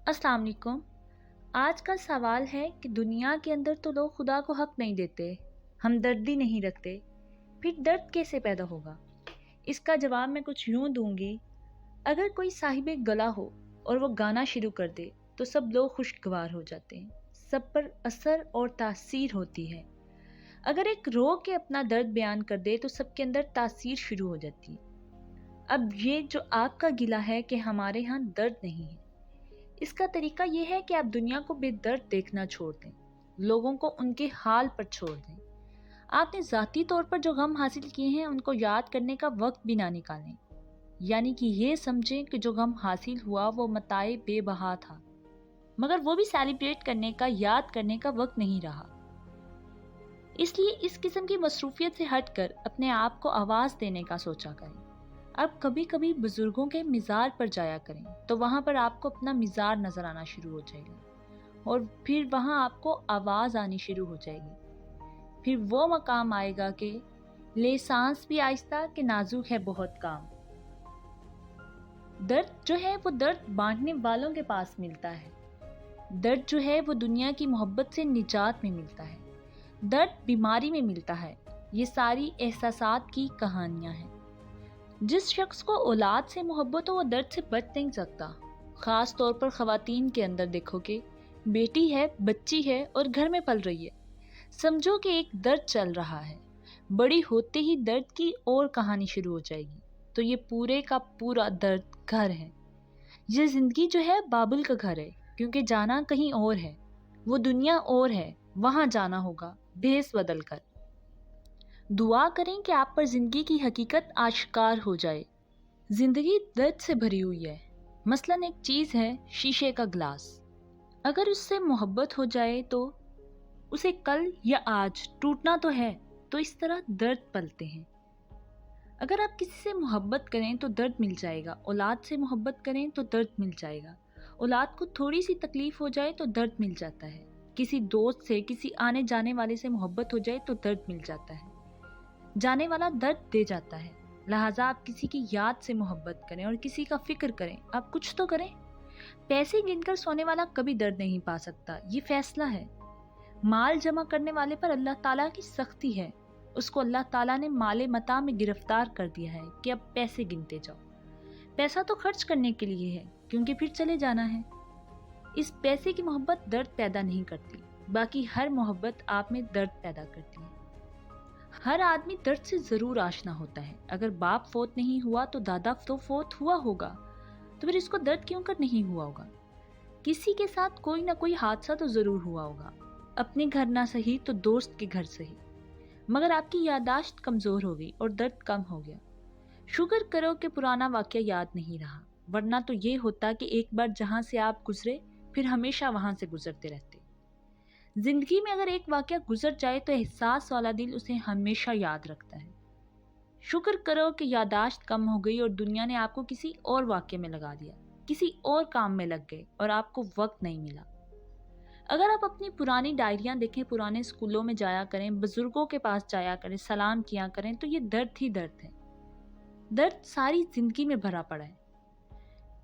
अस्सलाम वालेकुम। आज का सवाल है कि दुनिया के अंदर तो लोग खुदा को हक नहीं देते, हमदर्दी नहीं रखते, फिर दर्द कैसे पैदा होगा? इसका जवाब मैं कुछ यूं दूंगी। अगर कोई साहिबे गला हो और वो गाना शुरू कर दे तो सब लोग खुशगवार हो जाते हैं, सब पर असर और तासीर होती है। अगर एक रो के अपना दर्द बयान कर दे तो सबके अंदर तासीर शुरू हो जाती है। अब ये जो आपका गिला है कि हमारे यहाँ दर्द नहीं है, इसका तरीका यह है कि आप दुनिया को बेदर्द देखना छोड़ दें, लोगों को उनके हाल पर छोड़ दें। आपने ज़ाती तौर पर जो गम हासिल किए हैं उनको याद करने का वक्त भी ना निकालें, यानी कि ये समझें कि जो गम हासिल हुआ वो मताए बेबहा था, मगर वो भी सेलिब्रेट करने का, याद करने का वक्त नहीं रहा। इसलिए इस किस्म की मसरूफियत से हटकर अपने आप को आवाज़ देने का सोचा करें। अब कभी कभी बुजुर्गों के मिज़ार पर जाया करें तो वहाँ पर आपको अपना मिज़ार नज़र आना शुरू हो जाएगा और फिर वहाँ आपको आवाज़ आनी शुरू हो जाएगी। फिर वो मकाम आएगा कि ले सांस भी आहिस्ता कि नाजुक है बहुत काम। दर्द जो है वो दर्द बांटने वालों के पास मिलता है। दर्द जो है वो दुनिया की मोहब्बत से निजात में मिलता है। दर्द बीमारी में मिलता है। ये सारी एहसासात की कहानियाँ हैं। जिस शख्स को औलाद से मोहब्बत हो वो दर्द से बच नहीं सकता। ख़ास तौर पर ख़वातीन के अंदर देखोगे, बेटी है, बच्ची है और घर में पल रही है, समझो कि एक दर्द चल रहा है। बड़ी होते ही दर्द की और कहानी शुरू हो जाएगी। तो ये पूरे का पूरा दर्द घर है। ये ज़िंदगी जो है बाबुल का घर है, क्योंकि जाना कहीं और है, वो दुनिया और है, वहाँ जाना होगा भेस बदल कर। दुआ करें कि आप पर ज़िंदगी की हकीकत आश्कार हो जाए। ज़िंदगी दर्द से भरी हुई है। मसलन एक चीज़ है शीशे का ग्लास, अगर उससे मोहब्बत हो जाए तो उसे कल या आज टूटना तो है। तो इस तरह दर्द पलते हैं। अगर आप किसी से मोहब्बत करें तो दर्द मिल जाएगा, औलाद से मोहब्बत करें तो दर्द मिल जाएगा। औलाद को थोड़ी सी तकलीफ हो जाए तो दर्द मिल जाता है। किसी दोस्त से, किसी आने जाने वाले से मोहब्बत हो जाए तो दर्द मिल जाता है। जाने वाला दर्द दे जाता है। लिहाजा आप किसी की याद से मोहब्बत करें और किसी का फिक्र करें। आप कुछ तो करें। पैसे गिनकर सोने वाला कभी दर्द नहीं पा सकता, ये फैसला है। माल जमा करने वाले पर अल्लाह ताला की सख्ती है। उसको अल्लाह ताला ने माले मता में गिरफ्तार कर दिया है कि अब पैसे गिनते जाओ। पैसा तो खर्च करने के लिए है, क्योंकि फिर चले जाना है। इस पैसे की मोहब्बत दर्द पैदा नहीं करती, बाकी हर मोहब्बत आप में दर्द पैदा करती है। हर आदमी दर्द से जरूर आशना होता है। अगर बाप फोत नहीं हुआ तो दादा तो फोत हुआ होगा, तो फिर इसको दर्द क्यों कर नहीं हुआ होगा? किसी के साथ कोई ना कोई हादसा तो जरूर हुआ होगा, अपने घर ना सही तो दोस्त के घर सही, मगर आपकी यादाश्त कमजोर हो गई और दर्द कम हो गया। शुक्र करो कि पुराना वाकया याद नहीं रहा, वरना तो ये होता कि एक बार जहां से आप गुजरे फिर हमेशा वहां से गुजरते रहते। जिंदगी में अगर एक वाकया गुजर जाए तो एहसास वाला दिल उसे हमेशा याद रखता है। शुक्र करो कि यादाश्त कम हो गई और दुनिया ने आपको किसी और वाकये में लगा दिया, किसी और काम में लग गए और आपको वक्त नहीं मिला। अगर आप अपनी पुरानी डायरियां देखें, पुराने स्कूलों में जाया करें, बुजुर्गों के पास जाया करें, सलाम किया करें, तो ये दर्द ही दर्द है। दर्द सारी जिंदगी में भरा पड़ा है।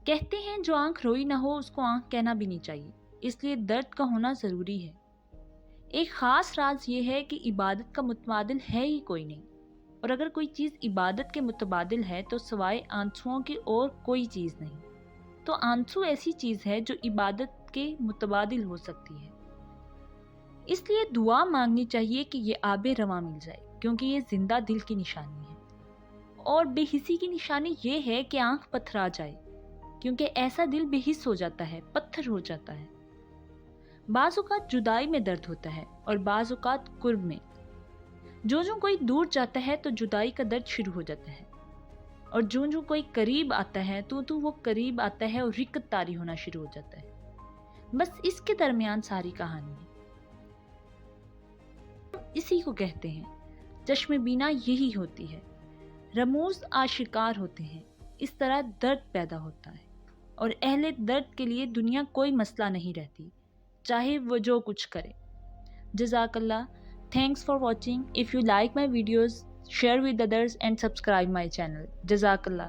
कहते हैं जो आंख रोई ना हो उसको आंख कहना भी नहीं चाहिए, इसलिए दर्द का होना जरूरी है। एक ख़ास राज ये है कि इबादत का मुतबादिल है ही कोई नहीं, और अगर कोई चीज़ इबादत के मुतबादिल है तो सिवाय आंसुओं की और कोई चीज़ नहीं। तो आंसू ऐसी चीज़ है जो इबादत के मुतबादिल हो सकती है। इसलिए दुआ मांगनी चाहिए कि ये आबे रवा मिल जाए, क्योंकि ये जिंदा दिल की निशानी है। और बेहिसी की निशानी ये है कि आंख पथरा जाए, क्योंकि ऐसा दिल बेहिस हो जाता है, पत्थर हो जाता है। बाज़ औक़ात जुदाई में दर्द होता है और बाज़ औक़ात कुर्ब में। जो कोई दूर जाता है तो जुदाई का दर्द शुरू हो जाता है, और जो कोई करीब आता है तो वो करीब आता है और रिक्कत तारी होना शुरू हो जाता है। बस इसके दरमियान सारी कहानी है। इसी को कहते हैं चश्मे बीना, यही होती है। रमूज आशिकार होते हैं। इस तरह दर्द पैदा होता है, और अहले दर्द के लिए दुनिया कोई मसला नहीं रहती, चाहे वो जो कुछ करे। जज़ाकल्लाह। Thanks for watching. If you like my videos, share with others and subscribe my channel. Jazakallah.